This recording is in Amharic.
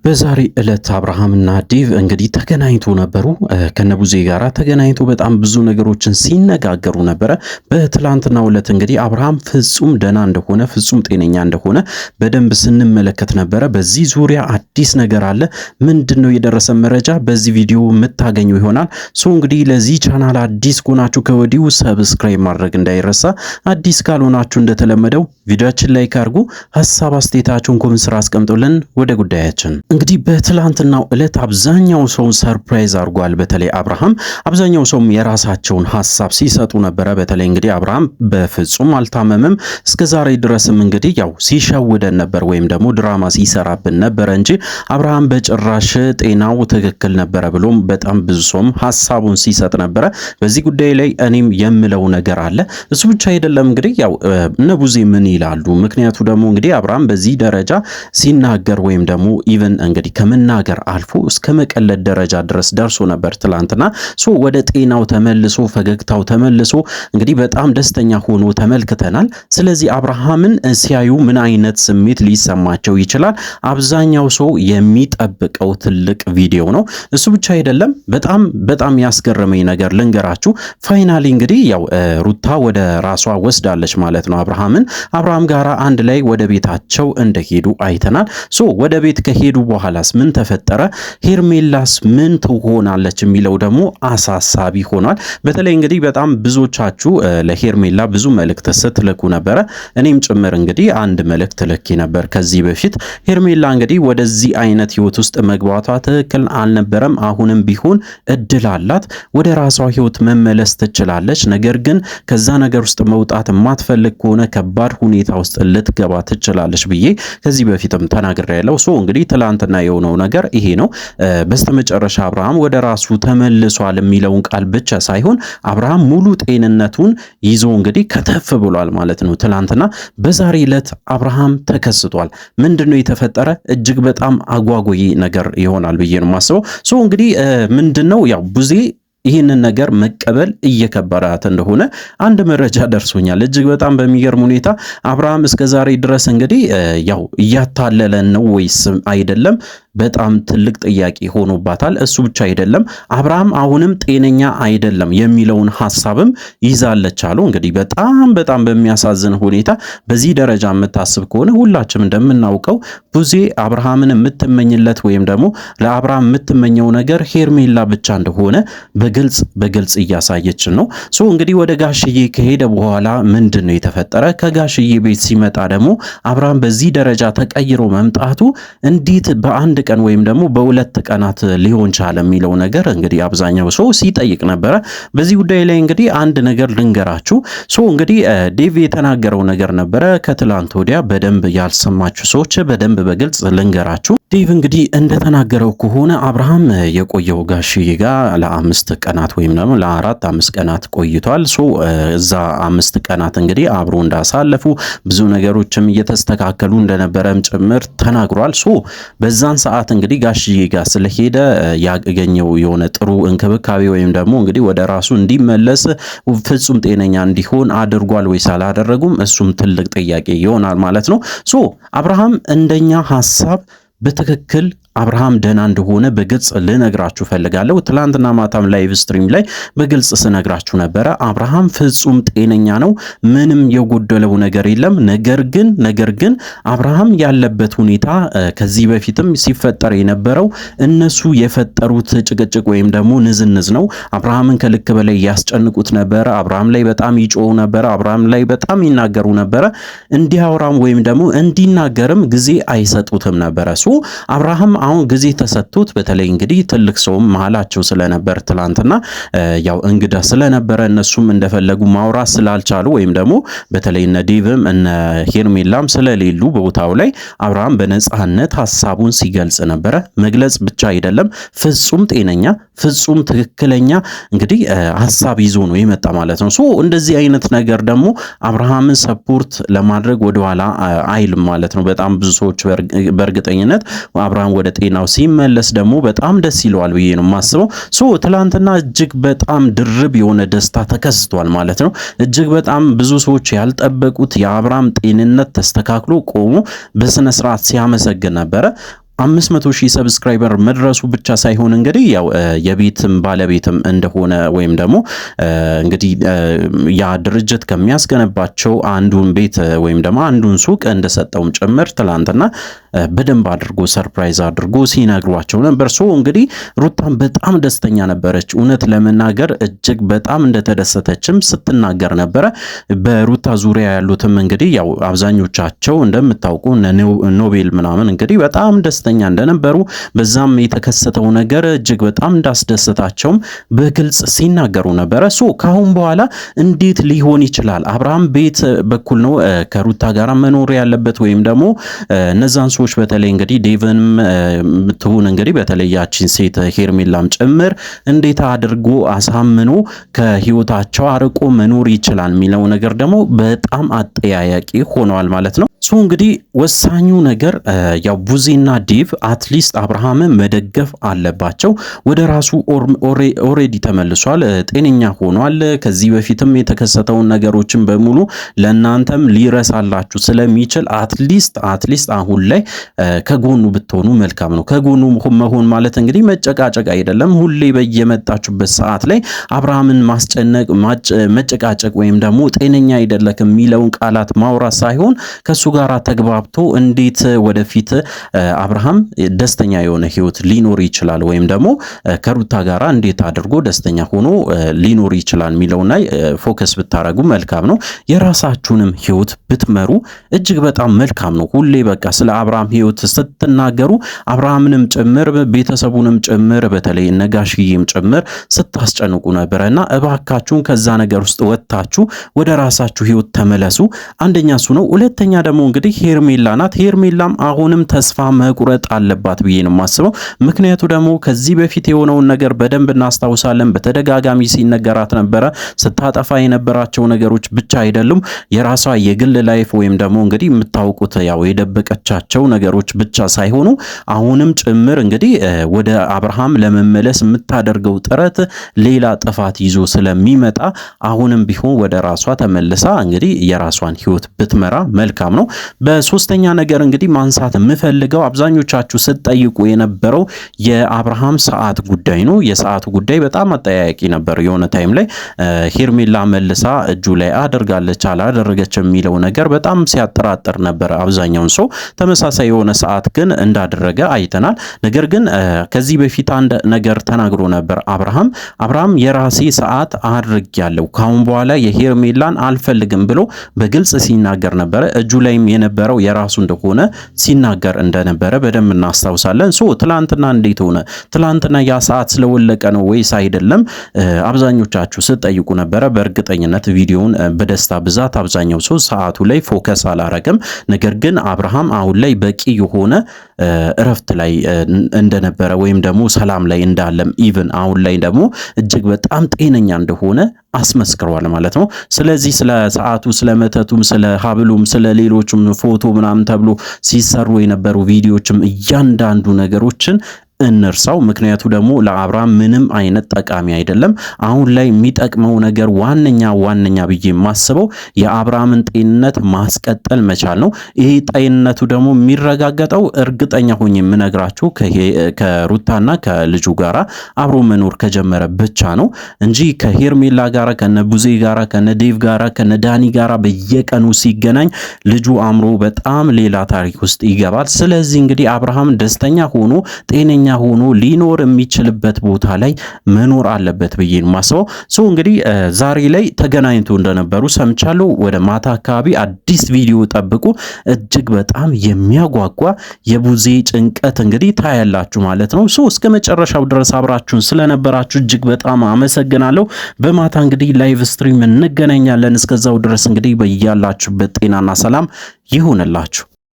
በዛሬ ዕለት አብርሃምና ዴቭ እንግዲህ ተገናኝቶ ነበሩ። ከነቡዜ ጋራ ተገናኝቶ በጣም ብዙ ነገሮችን ሲነጋገሩ ነበረ። በትላንትናው ዕለት እንግዲህ አብርሃም ፍጹም ደህና እንደሆነ ፍጹም ጤነኛ እንደሆነ በደንብ ስንመለከት ነበረ። በዚህ ዙሪያ አዲስ ነገር አለ። ምንድነው የደረሰ መረጃ በዚህ ቪዲዮ የምታገኙ ይሆናል። እንግዲህ ለዚህ ቻናል አዲስ ከሆናችሁ ከወዲሁ ሰብስክራይብ ማድረግ እንዳይረሳ። አዲስ ካልሆናችሁ እንደተለመደው ቪዲዮአችን ላይክ አድርጉ፣ ሐሳብ አስተያየታችሁን ኮሜንት ስራ አስቀምጡልን። ወደ ጉዳያችን እንግዲህ በትላንትናው ዕለት አብዛኛው ሰው ሰርፕራይዝ አድርጓል። በተለይ አብርሃም አብዛኛው ሰውም የራሳቸውን ሐሳብ ሲሰጡ ነበረ። በተለይ እንግዲህ አብርሃም በፍጹም አልታመመም እስከዛሬ ድረስም እንግዲህ ያው ሲሸውደን ነበር ወይም ደግሞ ድራማ ሲሰራብን ነበር እንጂ አብርሃም በጭራሽ ጤናው ትክክል ነበረ ብሎም በጣም ብዙ ሰውም ሐሳቡን ሲሰጥ ነበረ። በዚህ ጉዳይ ላይ እኔም የምለው ነገር አለ። እሱ ብቻ አይደለም እንግዲህ ያው ነቡዜ ምን ይላሉ? ምክንያቱ ደግሞ እንግዲህ አብርሃም በዚህ ደረጃ ሲናገር ወይም ደግሞ ኢቭን እንግዲህ ከመናገር አልፎ እስከ መቀለድ ደረጃ ድረስ ደርሶ ነበር ትላንትና። ወደ ጤናው ተመልሶ ፈገግታው ተመልሶ እንግዲህ በጣም ደስተኛ ሆኖ ተመልክተናል። ስለዚህ አብርሃምን ሲያዩ ምን አይነት ስሜት ሊሰማቸው ይችላል? አብዛኛው ሰው የሚጠብቀው ትልቅ ቪዲዮ ነው። እሱ ብቻ አይደለም፣ በጣም ያስገረመኝ ነገር ልንገራችሁ። ፋይናሊ እንግዲህ ያው ሩታ ወደ ራሷ ወስዳለች ማለት ነው አብርሃም ጋራ አንድ ላይ ወደ ቤታቸው እንደሄዱ አይተናል። ወደ ቤት ከሄዱ በኋላስ ምን ተፈጠረ? ሄርሜላስ ምን ትሆናለች የሚለው ደግሞ አሳሳቢ ሆኗል። በተለይ እንግዲህ በጣም ብዙዎቻችሁ ለሄርሜላ ብዙ መልእክት ስትልኩ ነበረ። እኔም ጭምር እንግዲህ አንድ መልእክት ልኬ ነበር ከዚህ በፊት። ሄርሜላ እንግዲህ ወደዚህ አይነት ህይወት ውስጥ መግባቷ ትክክል አልነበረም። አሁንም ቢሆን እድል አላት፣ ወደ ራሷ ህይወት መመለስ ትችላለች። ነገር ግን ከዛ ነገር ውስጥ መውጣት የማትፈልግ ከሆነ ከባድ ሁኔታ ውስጥ ልትገባ ትችላለች ብዬ ከዚህ በፊትም ተናግሬያለሁ። እንግዲህ ትላንትና የሆነው ነገር ይሄ ነው። በስተመጨረሻ አብርሃም ወደ ራሱ ተመልሷል የሚለውን ቃል ብቻ ሳይሆን አብርሃም ሙሉ ጤንነቱን ይዞ እንግዲህ ከተፍ ብሏል ማለት ነው። ትላንትና በዛሬ ዕለት አብርሃም ተከስቷል። ምንድነው የተፈጠረ? እጅግ በጣም አጓጓይ ነገር ይሆናል ብዬ ነው የማስበው። እንግዲህ ምንድነው ያው ቡዜ ይህንን ነገር መቀበል እየከበራት እንደሆነ አንድ መረጃ ደርሶኛል። እጅግ በጣም በሚገርም ሁኔታ አብርሃም እስከዛሬ ድረስ እንግዲህ ያው እያታለለን ነው ወይስ አይደለም? በጣም ትልቅ ጥያቄ ሆኖባታል። እሱ ብቻ አይደለም አብርሃም አሁንም ጤነኛ አይደለም የሚለውን ሐሳብም ይዛለች አሉ። እንግዲህ በጣም በሚያሳዝን ሁኔታ በዚህ ደረጃ የምታስብ ከሆነ ሁላችንም እንደምናውቀው ቡዜ አብርሃምን የምትመኝለት ወይም ደግሞ ለአብርሃም የምትመኘው ነገር ሄርሜላ ብቻ እንደሆነ በግልጽ እያሳየችን ነው። እንግዲህ ወደ ጋሽዬ ከሄደ በኋላ ምንድነው የተፈጠረ? ከጋሽዬ ቤት ሲመጣ ደግሞ አብርሃም በዚህ ደረጃ ተቀይሮ መምጣቱ እንዴት በአንድ ቀን ወይም ደግሞ በሁለት ቀናት ሊሆን ቻለ የሚለው ነገር እንግዲህ አብዛኛው ሰው ሲጠይቅ ነበረ። በዚህ ጉዳይ ላይ እንግዲህ አንድ ነገር ልንገራችሁ። እንግዲህ ዴቭ የተናገረው ነገር ነበረ ከትላንት ወዲያ። በደንብ ያልሰማችሁ ሰዎች በደንብ በግልጽ ልንገራችሁ። ዴቭ እንግዲህ እንደተናገረው ከሆነ አብርሃም የቆየው ጋሽዬ ጋር ለ5 ቀናት ወይም ደግሞ ለ4-5 ቀናት ቆይቷል። እዛ 5 ቀናት እንግዲህ አብሮ እንዳሳለፉ ብዙ ነገሮችም እየተስተካከሉ እንደነበረም ጭምር ተናግሯል። በዛን ሰዓት እንግዲህ ጋሽዬ ጋር ስለሄደ ያገኘው የሆነ ጥሩ እንክብካቤ ወይም ደግሞ እንግዲህ ወደ ራሱ እንዲመለስ ፍጹም ጤነኛ እንዲሆን አድርጓል ወይስ አላደረጉም? እሱም ትልቅ ጥያቄ ይሆናል ማለት ነው። አብርሃም እንደኛ ሐሳብ በትክክል አብርሃም ደህና እንደሆነ በግልጽ ልነግራችሁ ፈልጋለሁ። ትላንትና ማታም ላይቭ ስትሪም ላይ በግልጽ ስነግራችሁ ነበረ። አብርሃም ፍጹም ጤነኛ ነው፣ ምንም የጎደለው ነገር የለም። ነገር ግን አብርሃም ያለበት ሁኔታ ከዚህ በፊትም ሲፈጠር የነበረው እነሱ የፈጠሩት ጭቅጭቅ ወይም ደግሞ ንዝንዝ ነው። አብርሃምን ከልክ በላይ ያስጨንቁት ነበረ። አብርሃም ላይ በጣም ይጮሁ ነበረ። አብርሃም ላይ በጣም ይናገሩ ነበረ። እንዲያወራም ወይም ደግሞ እንዲናገርም ጊዜ አይሰጡትም ነበረ። አብርሃም አሁን ጊዜ ተሰጥቶት በተለይ እንግዲህ ትልቅ ሰውም መሃላቸው ስለነበር ትላንትና ያው እንግዳ ስለነበረ እነሱም እንደፈለጉ ማውራት ስላልቻሉ ወይም ደግሞ በተለይ እነ ዴቭም እነ ሄርሜላም ስለሌሉ ቦታው ላይ አብርሃም በነጻነት ሐሳቡን ሲገልጽ ነበረ። መግለጽ ብቻ አይደለም ፍጹም ጤነኛ ፍጹም ትክክለኛ እንግዲህ ሐሳብ ይዞ ነው የመጣ ማለት ነው። እንደዚህ አይነት ነገር ደግሞ አብርሃምን ሰፖርት ለማድረግ ወደኋላ አይልም ማለት ነው። በጣም ብዙ ሰዎች በእርግጠኝነት አብርሃም ወደ ጤናው ሲመለስ ደግሞ በጣም ደስ ይለዋል ብዬ ነው የማስበው። ትላንትና እጅግ በጣም ድርብ የሆነ ደስታ ተከስቷል ማለት ነው። እጅግ በጣም ብዙ ሰዎች ያልጠበቁት የአብርሃም ጤንነት ተስተካክሎ ቆሞ በስነ ስርዓት ሲያመሰግን ነበረ። 500,000 ሰብስክራይበር መድረሱ ብቻ ሳይሆን እንግዲህ ያው የቤትም ባለቤትም እንደሆነ ወይም ደግሞ እንግዲህ ያ ድርጅት ከሚያስገነባቸው አንዱን ቤት ወይም ደግሞ አንዱን ሱቅ እንደሰጠውም ጭምር ትላንትና በደንብ አድርጎ ሰርፕራይዝ አድርጎ ሲነግሯቸው ነበር። ሶ እንግዲህ ሩታም በጣም ደስተኛ ነበረች። እውነት ለመናገር እጅግ በጣም እንደተደሰተችም ስትናገር ነበረ። በሩታ ዙሪያ ያሉትም እንግዲህ ያው አብዛኞቻቸው እንደምታውቁ ኖቤል ምናምን እንግዲህ በጣም ደስተኛ እንደነበሩ በዛም የተከሰተው ነገር እጅግ በጣም እንዳስደሰታቸውም በግልጽ ሲናገሩ ነበረ። ሶ ካሁን በኋላ እንዴት ሊሆን ይችላል? አብርሃም ቤት በኩል ነው ከሩታ ጋር መኖር ያለበት ወይም ደግሞ እነዛን ሰዎች በተለይ እንግዲህ ዴቭንም ምትሆን እንግዲህ በተለይ ያቺን ሴት ሄርሜላም ጭምር እንዴት አድርጎ አሳምኖ ከህይወታቸው አርቆ መኖር ይችላል የሚለው ነገር ደግሞ በጣም አጠያያቂ ሆኗል ማለት ነው። ሶ እንግዲህ ወሳኙ ነገር ያው ቡዜና ዴቭ አትሊስት አብርሃምን መደገፍ አለባቸው። ወደ ራሱ ኦሬዲ ተመልሷል፣ ጤነኛ ሆኗል። ከዚህ በፊትም የተከሰተውን ነገሮችን በሙሉ ለእናንተም ሊረሳላችሁ ስለሚችል አትሊስት አሁን ላይ ከጎኑ ብትሆኑ መልካም ነው። ከጎኑ መሆን ማለት እንግዲህ መጨቃጨቅ አይደለም። ሁሌ በየመጣችሁበት ሰዓት ላይ አብርሃምን ማስጨነቅ፣ መጨቃጨቅ ወይም ደግሞ ጤነኛ አይደለክም የሚለውን ቃላት ማውራት ሳይሆን ከሱ ጋር ተግባብቶ እንዴት ወደፊት አብርሃም ደስተኛ የሆነ ህይወት ሊኖር ይችላል ወይም ደግሞ ከሩታ ጋራ እንዴት አድርጎ ደስተኛ ሆኖ ሊኖር ይችላል የሚለው ላይ ፎከስ ብታረጉ መልካም ነው። የራሳችሁንም ህይወት ብትመሩ እጅግ በጣም መልካም ነው። ሁሌ በቃ ስለ አብርሃም ህይወት ስትናገሩ አብርሃምንም ጭምር ቤተሰቡንም ጭምር በተለይ ነጋሽዬም ጭምር ስታስጨንቁ ነበርና እባካችሁን ከዛ ነገር ውስጥ ወጥታችሁ ወደ ራሳችሁ ህይወት ተመለሱ። አንደኛ እሱ ነው። ሁለተኛ ደግሞ እንግዲህ ሄርሜላ ናት። ሄርሜላም አሁንም ተስፋ መቁረጥ አለባት ብዬ ነው የማስበው። ምክንያቱ ደግሞ ከዚህ በፊት የሆነውን ነገር በደንብ እናስታውሳለን። በተደጋጋሚ ሲነገራት ነበረ። ስታጠፋ የነበራቸው ነገሮች ብቻ አይደሉም፣ የራሷ የግል ላይፍ ወይም ደግሞ እንግዲህ የምታውቁት ያው የደበቀቻቸው ነገሮች ብቻ ሳይሆኑ አሁንም ጭምር እንግዲህ ወደ አብርሃም ለመመለስ የምታደርገው ጥረት ሌላ ጥፋት ይዞ ስለሚመጣ አሁንም ቢሆን ወደ ራሷ ተመልሳ እንግዲህ የራሷን ህይወት ብትመራ መልካም ነው። በሶስተኛ ነገር እንግዲህ ማንሳት የምፈልገው አብዛኞቻችሁ ስትጠይቁ የነበረው የአብርሃም ሰዓት ጉዳይ ነው። የሰዓቱ ጉዳይ በጣም አጠያያቂ ነበር። የሆነ ታይም ላይ ሄርሜላ መልሳ እጁ ላይ አድርጋለች አላደረገችም የሚለው ነገር በጣም ሲያጠራጥር ነበር አብዛኛውን ሰው። ተመሳሳይ የሆነ ሰዓት ግን እንዳደረገ አይተናል። ነገር ግን ከዚህ በፊት አንድ ነገር ተናግሮ ነበር አብርሃም የራሴ ሰዓት አድርጌያለሁ፣ ካሁን በኋላ የሄርሜላን አልፈልግም ብሎ በግልጽ ሲናገር ነበረ። እጁ ላይም የነበረው የራሱ እንደሆነ ሲናገር እንደነበረ በደንብ እናስታውሳለን። ሶ ትላንትና እንዴት ሆነ? ትላንትና ያ ሰዓት ስለወለቀ ነው ወይስ አይደለም? አብዛኞቻችሁ ስትጠይቁ ነበረ። በእርግጠኝነት ቪዲዮውን በደስታ ብዛት አብዛኛው ሰው ሰዓቱ ላይ ፎከስ አላረገም። ነገር ግን አብርሃም አሁን ላይ በቂ የሆነ እረፍት ላይ እንደነበረ ወይም ደግሞ ሰላም ላይ እንዳለም ኢቭን አሁን ላይ ደግሞ እጅግ በጣም ጤነኛ እንደሆነ አስመስክሯል ማለት ነው። ስለዚህ ስለ ሰዓቱ፣ ስለ መተቱም፣ ስለ ሀብሉም፣ ስለ ሌሎችም ፎቶ ምናምን ተብሎ ሲሰሩ የነበሩ ቪዲዮዎችም እያንዳንዱ ነገሮችን እንርሳው። ምክንያቱ ደግሞ ለአብርሃም ምንም አይነት ጠቃሚ አይደለም። አሁን ላይ የሚጠቅመው ነገር ዋነኛ ብዬ የማስበው የአብርሃምን ጤንነት ማስቀጠል መቻል ነው። ይሄ ጤንነቱ ደግሞ የሚረጋገጠው እርግጠኛ ሆኜ የምነግራችሁ ከሩታና ከልጁ ጋራ አብሮ መኖር ከጀመረ ብቻ ነው እንጂ ከሄርሜላ ጋራ ከነቡዜ ጋራ ከነዴቭ ጋራ ከነዳኒ ጋራ በየቀኑ ሲገናኝ ልጁ አምሮ በጣም ሌላ ታሪክ ውስጥ ይገባል። ስለዚህ እንግዲህ አብርሃም ደስተኛ ሆኖ ጤነኛ ሆኖ ሊኖር የሚችልበት ቦታ ላይ መኖር አለበት ብዬ ነው ማስበው። ሶ እንግዲህ ዛሬ ላይ ተገናኝቶ እንደነበሩ ሰምቻለሁ። ወደ ማታ አካባቢ አዲስ ቪዲዮ ጠብቁ። እጅግ በጣም የሚያጓጓ የቡዜ ጭንቀት እንግዲህ ታያላችሁ ማለት ነው። ሶ እስከ መጨረሻው ድረስ አብራችሁን ስለነበራችሁ እጅግ በጣም አመሰግናለሁ። በማታ እንግዲህ ላይቭ ስትሪም እንገናኛለን። እስከዛው ድረስ እንግዲህ በያላችሁበት ጤናና ሰላም ይሁንላችሁ።